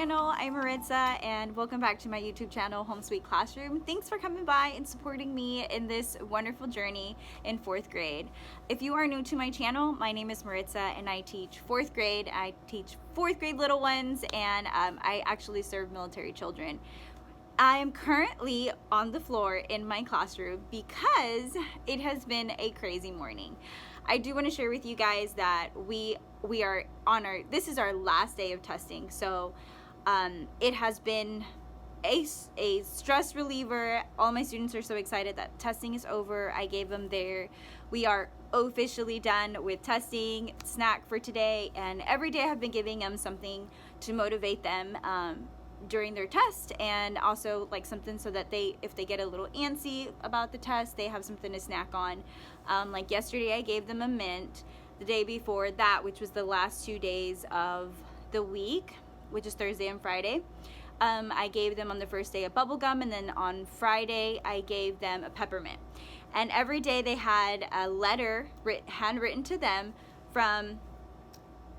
channel. I'm Maritza and welcome back to my YouTube channel, Home Sweet Classroom. Thanks for coming by and supporting me in this wonderful journey in 4th grade. If you are new to my channel, my name is Maritza and I teach 4th grade. I teach 4th grade little ones and I actually serve military children. I am currently on the floor in my classroom because it has been a crazy morning. I do want to share with you guys that we are on this is our last day of testing, so it has been a stress reliever. All my students are so excited that testing is over. I gave them we are officially done with testing, snack for today, and every day I've been giving them something to motivate them during their test, and also like something so that if they get a little antsy about the test, they have something to snack on. Like yesterday I gave them a mint. The day before that, which was the last 2 days of the week, which is Thursday and Friday, I gave them on the first day a bubble gum, and then on Friday I gave them a peppermint. And every day they had a letter handwritten to them from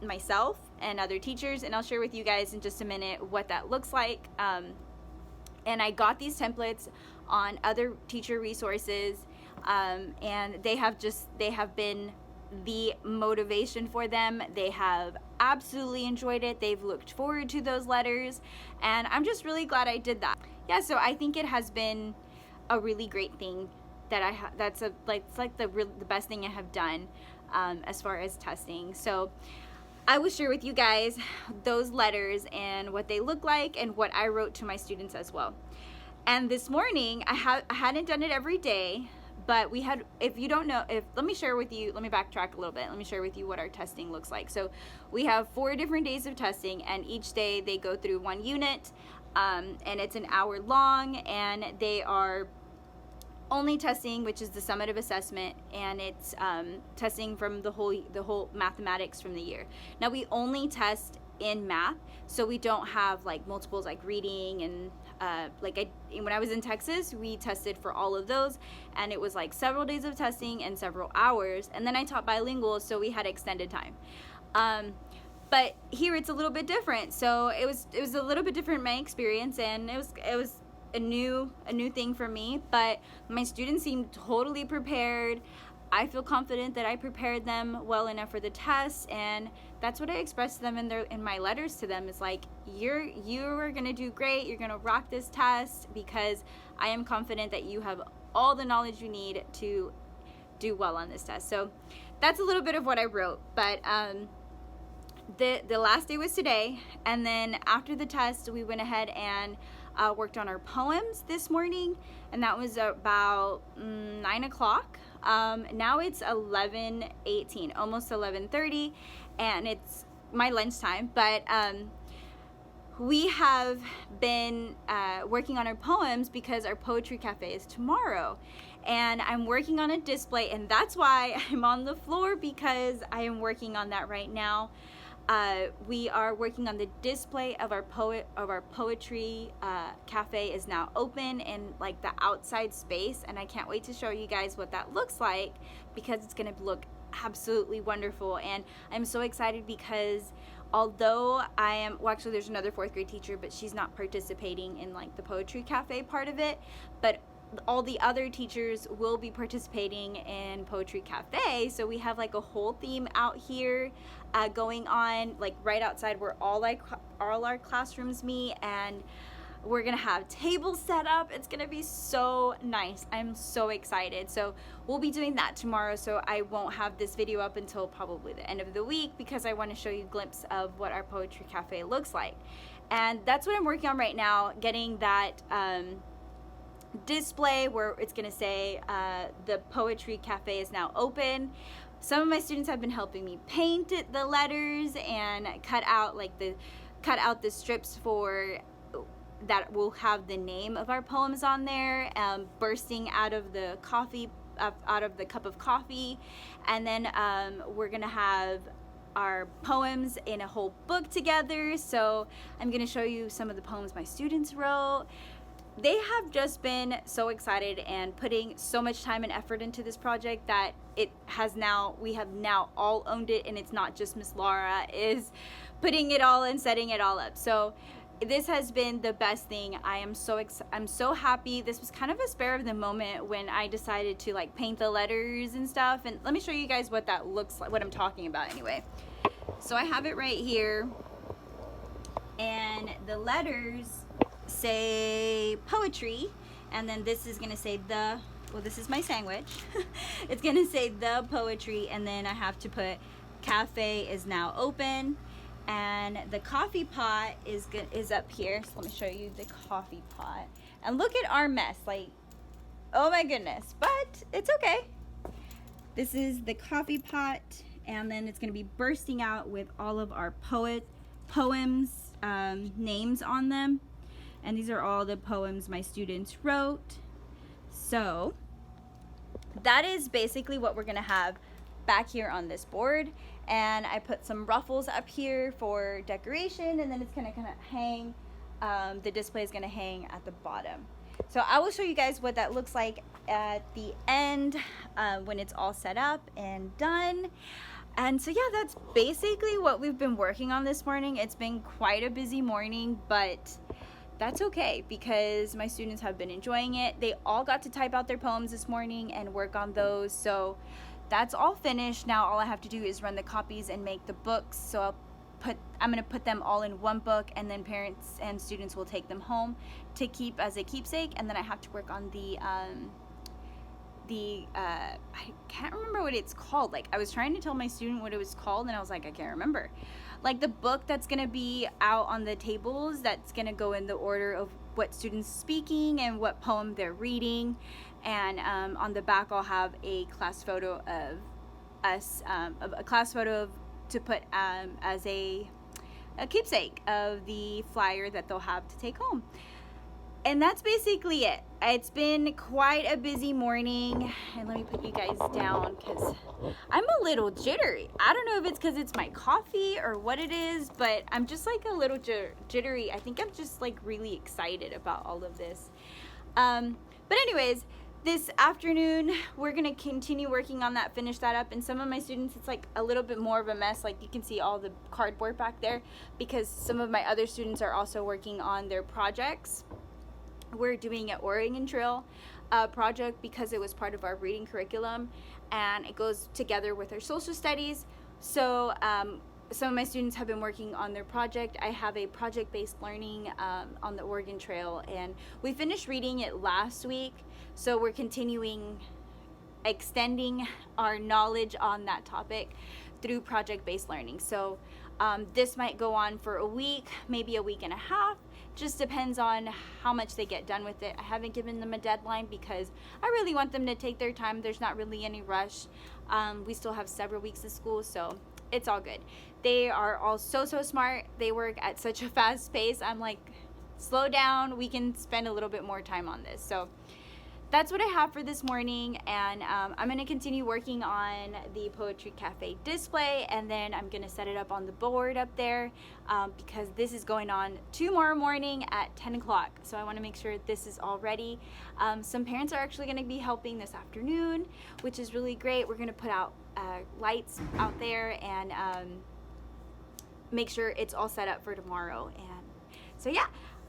myself and other teachers, and I'll share with you guys in just a minute what that looks like. And I got these templates on other teacher resources, and they have been the motivation for them. They have absolutely enjoyed it. They've looked forward to those letters, and I'm just really glad I did that. Yeah, so I think it has been a really great thing that it's like the best thing I have done as far as testing. So I will share with you guys those letters and what they look like and what I wrote to my students as well. And this morning, I hadn't done it every day, but we had, let me backtrack a little bit. Let me share with you what our testing looks like. So we have 4 different days of testing, and each day they go through 1 unit, and it's an hour long, and they are only testing, which is the summative assessment, and it's testing from the whole mathematics from the year. Now we only test in math, so we don't have like multiples like reading and when I was in Texas, we tested for all of those, and it was like several days of testing and several hours. And then I taught bilingual, so we had extended time. But here it's a little bit different. So it was a little bit different in my experience, and it was a new thing for me, but my students seemed totally prepared. I feel confident that I prepared them well enough for the test, and that's what I expressed to them in my letters to them. Is like, you're gonna do great, you're gonna rock this test, because I am confident that you have all the knowledge you need to do well on this test. So that's a little bit of what I wrote, but the last day was today, and then after the test we went ahead and worked on our poems this morning, and that was about 9 o'clock. Now it's 11:18, almost 11:30, and it's my lunchtime, but we have been working on our poems because our poetry cafe is tomorrow, and I'm working on a display, and that's why I'm on the floor, because I am working on that right now. We are working on the display of our poetry cafe is now open in like the outside space, and I can't wait to show you guys what that looks like, because it's gonna look absolutely wonderful. And I'm so excited because although actually there's another 4th grade teacher, but she's not participating in like the poetry cafe part of it, but all the other teachers will be participating in Poetry Cafe. So we have like a whole theme out here going on, like right outside where all our classrooms meet, and we're gonna have tables set up. It's gonna be so nice. I'm so excited. So we'll be doing that tomorrow, so I won't have this video up until probably the end of the week, because I want to show you a glimpse of what our Poetry Cafe looks like. And that's what I'm working on right now, getting that display where it's gonna say the Poetry Cafe is now open. Some of my students have been helping me paint the letters and cut out the strips for that will have the name of our poems on there, bursting out of the cup of coffee, and then we're gonna have our poems in a whole book together. So I'm gonna show you some of the poems my students wrote. They have just been so excited and putting so much time and effort into this project that we have now all owned it, and it's not just Miss Laura is putting it all and setting it all up. So this has been the best thing. I'm so happy. This was kind of a spur of the moment when I decided to like paint the letters and stuff. And let me show you guys what that looks like, what I'm talking about anyway. So I have it right here, and the letters say poetry, and then this is gonna say the, well, this is my sandwich. It's gonna say the poetry, and then I have to put cafe is now open. And the coffee pot is up here. So let me show you the coffee pot. And look at our mess. Like, oh my goodness. But it's okay. This is the coffee pot. And then it's going to be bursting out with all of our poems, names on them. And these are all the poems my students wrote. So that is basically what we're going to have back here on this board. And I put some ruffles up here for decoration, and then it's gonna kind of hang, the display is gonna hang at the bottom. So I will show you guys what that looks like at the end, when it's all set up and done. And so yeah, that's basically what we've been working on this morning. It's been quite a busy morning, but that's okay because my students have been enjoying it. They all got to type out their poems this morning and work on those. So that's all finished. Now all I have to do is run the copies and make the books. So I'm gonna put them all in one book, and then parents and students will take them home to keep as a keepsake. And then I have to work on the I can't remember what it's called. Like, I was trying to tell my student what it was called, and I was like, I can't remember. Like the book that's gonna be out on the tables, that's gonna go in the order of what students speaking and what poem they're reading. And on the back I'll have a class photo of us, to put as a keepsake of the flyer that they'll have to take home. And that's basically it. It's been quite a busy morning. And let me put you guys down because I'm a little jittery. I don't know if it's because it's my coffee or what it is, but I'm just like a little jittery. I think I'm just like really excited about all of this. But anyways, this afternoon, we're gonna continue working on that, finish that up. And some of my students, it's like a little bit more of a mess. Like you can see all the cardboard back there because some of my other students are also working on their projects. We're doing an Oregon Trail project because it was part of our reading curriculum, and it goes together with our social studies. So some of my students have been working on their project. I have a project-based learning on the Oregon Trail, and we finished reading it last week. So we're continuing extending our knowledge on that topic through project-based learning. So this might go on for a week, maybe a week and a half. Just depends on how much they get done with it. I haven't given them a deadline because I really want them to take their time. There's not really any rush. We still have several weeks of school, so it's all good. They are all so smart. They work at such a fast pace. I'm like, slow down. We can spend a little bit more time on this. So that's what I have for this morning, and I'm going to continue working on the Poetry Cafe display, and then I'm going to set it up on the board up there because this is going on tomorrow morning at 10 o'clock. So I want to make sure this is all ready. Some parents are actually going to be helping this afternoon, which is really great. We're going to put out lights out there and make sure it's all set up for tomorrow. And so yeah,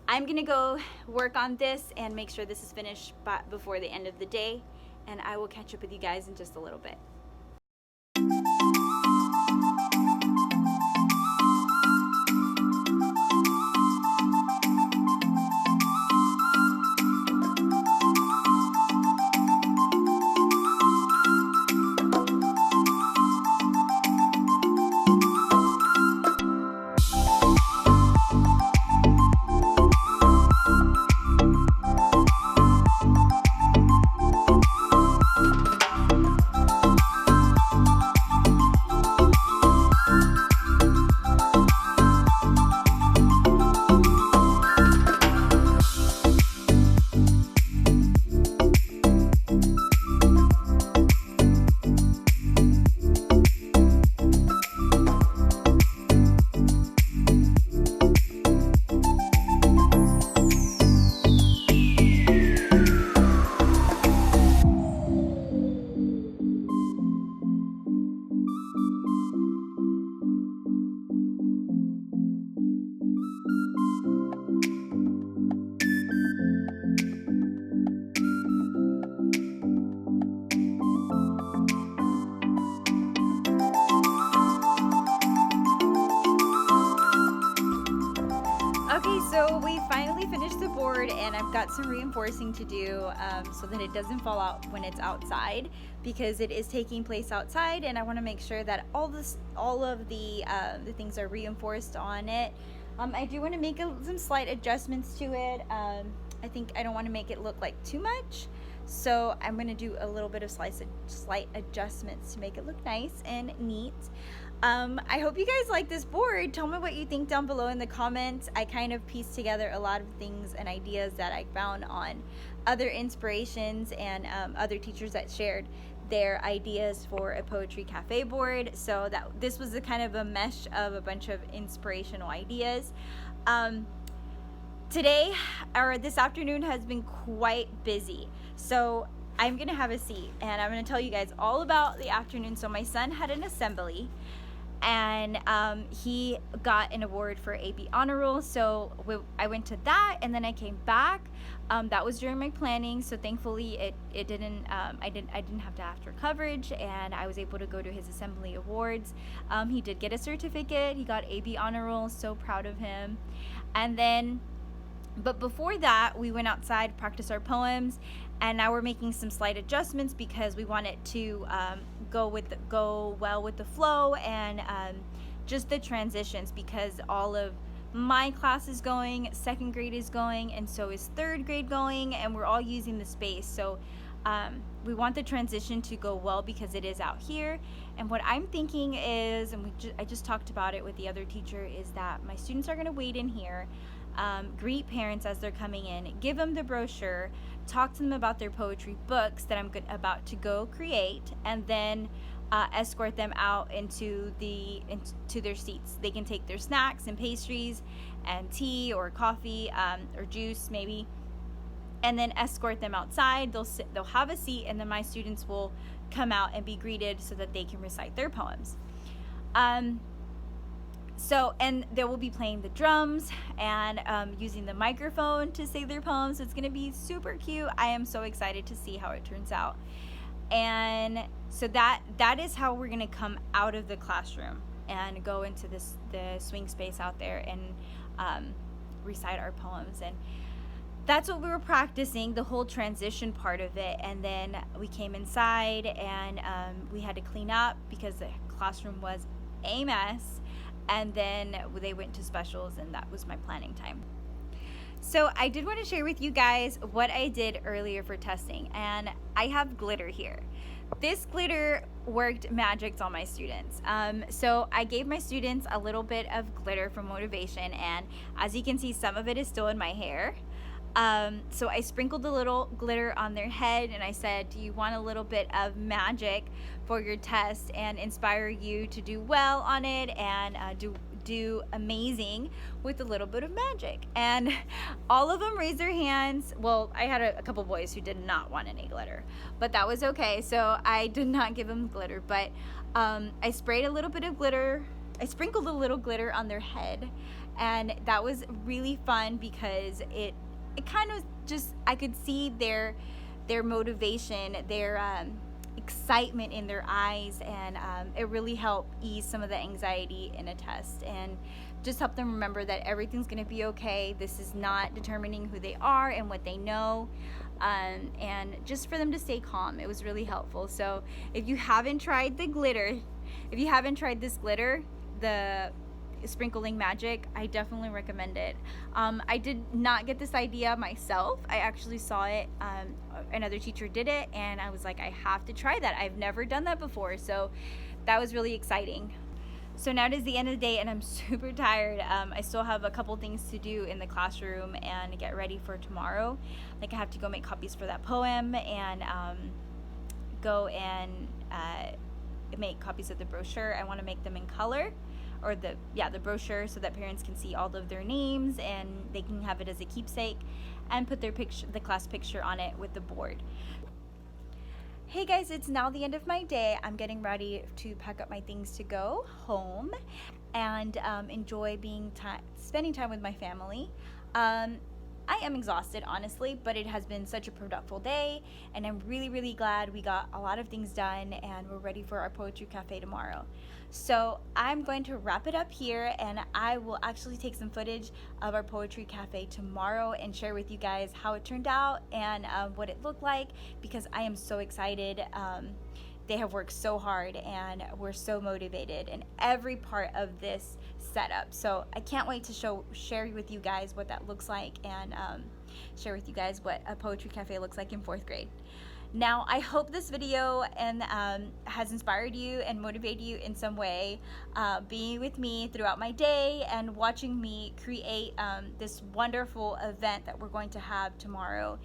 I'm gonna go work on this and make sure this is finished before the end of the day, and I will catch up with you guys in just a little bit. board, and I've got some reinforcing to do so that it doesn't fall out when it's outside, because it is taking place outside, and I want to make sure that all of the things are reinforced on it. I do want to make some slight adjustments to it. I think I don't want to make it look like too much, so I'm going to do a little bit of slight adjustments to make it look nice and neat. I hope you guys like this board. Tell me what you think down below in the comments. I kind of pieced together a lot of things and ideas that I found on other inspirations and other teachers that shared their ideas for a poetry cafe board. So that this was a kind of a mesh of a bunch of inspirational ideas. Today, or this afternoon, has been quite busy. So I'm gonna have a seat and I'm gonna tell you guys all about the afternoon. So my son had an assembly, and he got an award for AB honor roll. So I went to that, and then I came back. That was during my planning, so thankfully it didn't I didn't have to after coverage, and I was able to go to his assembly awards. He did get a certificate. He got AB honor roll. So proud of him. And then, but before that, we went outside, practice our poems, and now we're making some slight adjustments because we want it to go well with the flow and just the transitions, because all of my class is going, second grade is going, and so is third grade going, and we're all using the space. So we want the transition to go well because it is out here. And what I'm thinking is, and I just talked about it with the other teacher, is that my students are going to wait in here, greet parents as they're coming in, give them the brochure, talk to them about their poetry books that I'm about to go create, and then escort them out into their seats. They can take their snacks and pastries and tea or coffee or juice maybe, and then escort them outside. They'll have a seat, and then my students will come out and be greeted so that they can recite their poems. And they will be playing the drums and using the microphone to say their poems. So it's going to be super cute. I am so excited to see how it turns out. And so that is how we're going to come out of the classroom and go into the swing space out there and recite our poems. And that's what we were practicing, the whole transition part of it. And then we came inside, and we had to clean up because the classroom was a mess. And then they went to specials, and that was my planning time. So I did want to share with you guys what I did earlier for testing, and I have glitter here. This glitter worked magic on my students. So I gave my students a little bit of glitter for motivation, and as you can see, some of it is still in my hair. So I sprinkled a little glitter on their head, and I said, do you want a little bit of magic for your test and inspire you to do well on it and do amazing with a little bit of magic? And all of them raised their hands. Well, I had a couple boys who did not want any glitter, but that was okay. So I did not give them glitter, but I sprayed a little bit of glitter. I sprinkled a little glitter on their head, and that was really fun because it kind of just, I could see their motivation, their excitement in their eyes, and it really helped ease some of the anxiety in a test and just help them remember that everything's going to be okay. This is not determining who they are and what they know, and just for them to stay calm. It was really helpful. So if you haven't tried this glitter, the sprinkling magic, I definitely recommend it. I did not get this idea myself. I actually saw it, another teacher did it, and I was like, I have to try that. I've never done that before, so that was really exciting. So now it is the end of the day, and I'm super tired. I still have a couple things to do in the classroom and get ready for tomorrow. Like, I have to go make copies for that poem, and go and make copies of the brochure. I want to make them in color, or the brochure, so that parents can see all of their names and they can have it as a keepsake and put their picture, the class picture, on it with the board. Hey guys, it's now the end of my day. I'm getting ready to pack up my things to go home and enjoy spending time with my family. I am exhausted, honestly, but it has been such a productive day, and I'm really, really glad we got a lot of things done and we're ready for our poetry cafe tomorrow. So I'm going to wrap it up here, and I will actually take some footage of our poetry cafe tomorrow and share with you guys how it turned out and what it looked like, because I am so excited. They have worked so hard and we're so motivated in every part of this setup. So I can't wait to share with you guys what that looks like, and share with you guys what a poetry cafe looks like in 4th grade. Now, I hope this video has inspired you and motivated you in some way, being with me throughout my day and watching me create this wonderful event that we're going to have tomorrow.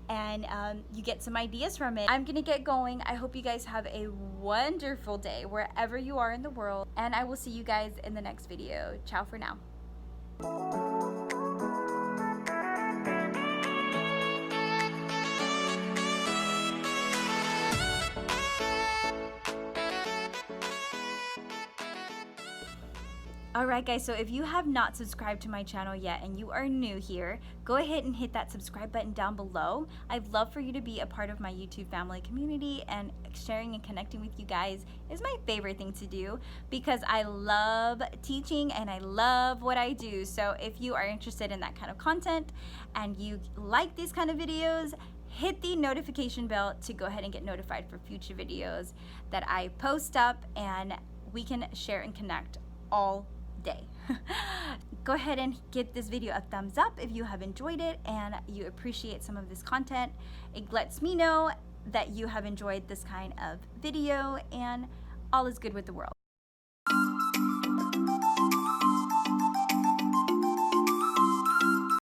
And you get some ideas from it. I'm gonna get going. I hope you guys have a wonderful day wherever you are in the world, and I will see you guys in the next video. Ciao for now. Alright guys, so if you have not subscribed to my channel yet and you are new here, go ahead and hit that subscribe button down below. I'd love for you to be a part of my YouTube family community, and sharing and connecting with you guys is my favorite thing to do because I love teaching and I love what I do. So if you are interested in that kind of content and you like these kind of videos, hit the notification bell to go ahead and get notified for future videos that I post up, and we can share and connect all day. Go ahead and give this video a thumbs up if you have enjoyed it and you appreciate some of this content. It lets me know that you have enjoyed this kind of video, and all is good with the world.